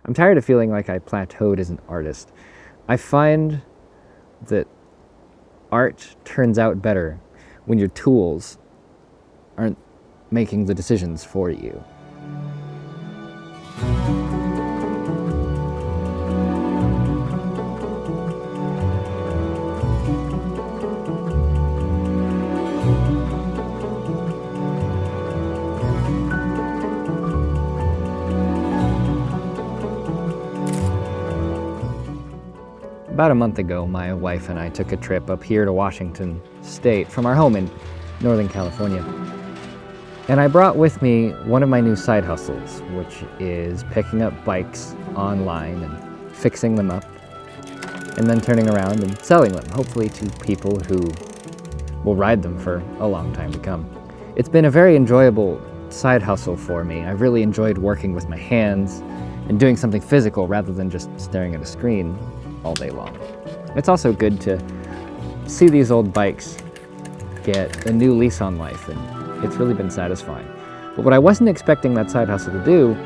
I'm tired of feeling like I plateaued as an artist. I find that art turns out better when your tools aren't making the decisions for you. About a month ago, my wife and I took a trip up here to Washington State from our home in Northern California. And I brought with me one of my new side hustles, which is picking up bikes online and fixing them up, and then turning around and selling them, hopefully to people who will ride them for a long time to come. It's been a very enjoyable side hustle for me. I've really enjoyed working with my hands and doing something physical rather than just staring at a screen all day long. It's also good to see these old bikes get a new lease on life, and it's really been satisfying. But what I wasn't expecting that side hustle to do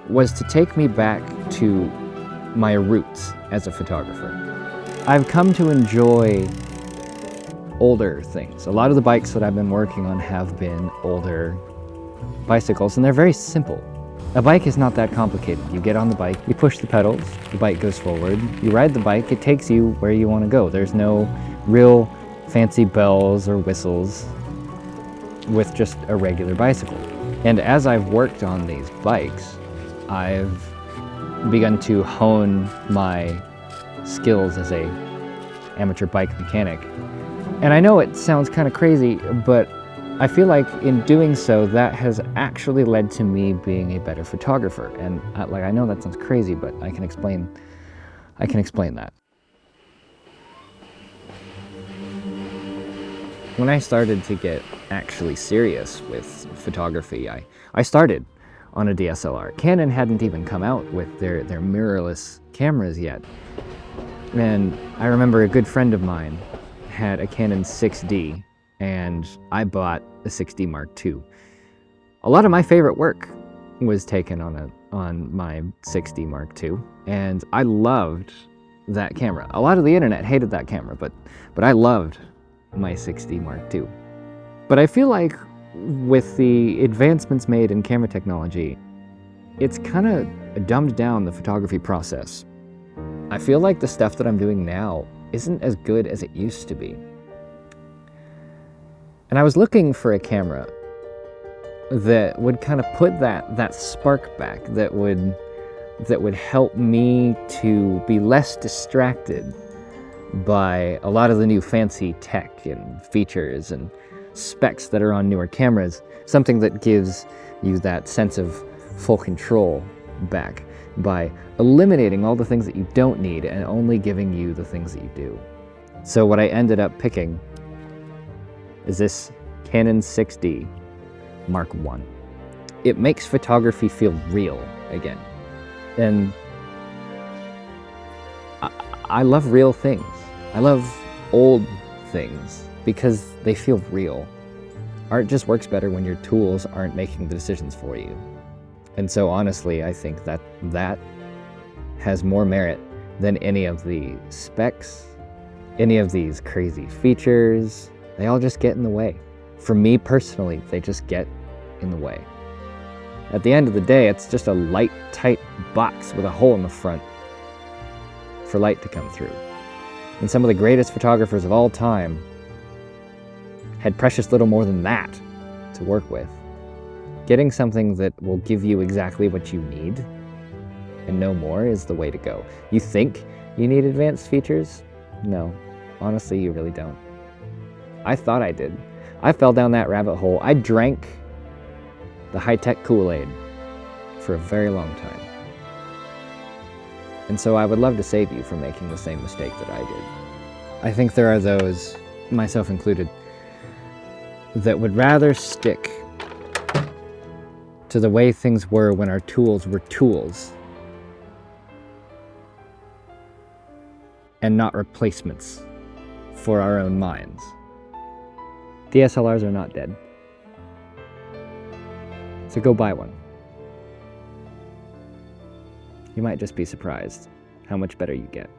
was to take me back to my roots as a photographer. I've come to enjoy older things. A lot of the bikes that I've been working on have been older bicycles, and they're very simple. A bike is not that complicated. You get on the bike, you push the pedals, the bike goes forward, you ride the bike, it takes you where you want to go. There's no real fancy bells or whistles with just a regular bicycle. And as I've worked on these bikes, I've begun to hone my skills as an amateur bike mechanic. And I know it sounds kind of crazy, but I feel like in doing so, that has actually led to me being a better photographer. And I know that sounds crazy, but I can explain that. When I started to get actually serious with photography, I started on a DSLR. Canon hadn't even come out with their mirrorless cameras yet. And I remember a good friend of mine had a Canon 6D, and I bought a 6D Mark II. A lot of my favorite work was taken on my 6D Mark II, and I loved that camera. A lot of the internet hated that camera, but I loved my 6D Mark II. But I feel like with the advancements made in camera technology, it's kind of dumbed down the photography process. I feel like the stuff that I'm doing now isn't as good as it used to be. And I was looking for a camera that would kind of put that spark back, that would help me to be less distracted by a lot of the new fancy tech and features and specs that are on newer cameras, something that gives you that sense of full control back by eliminating all the things that you don't need and only giving you the things that you do. So what I ended up picking is this Canon 6D Mark I. It makes photography feel real again. And I love real things. I love old things because they feel real. Art just works better when your tools aren't making the decisions for you. And so honestly, I think that has more merit than any of the specs, any of these crazy features. They all just get in the way. For me personally, they just get in the way. At the end of the day, it's just a light, tight box with a hole in the front for light to come through. And some of the greatest photographers of all time had precious little more than that to work with. Getting something that will give you exactly what you need and no more is the way to go. You think you need advanced features? No, honestly, you really don't. I thought I did. I fell down that rabbit hole. I drank the high-tech Kool-Aid for a very long time. And so I would love to save you from making the same mistake that I did. I think there are those, myself included, that would rather stick to the way things were when our tools were tools and not replacements for our own minds. DSLRs are not dead. So go buy one. You might just be surprised how much better you get.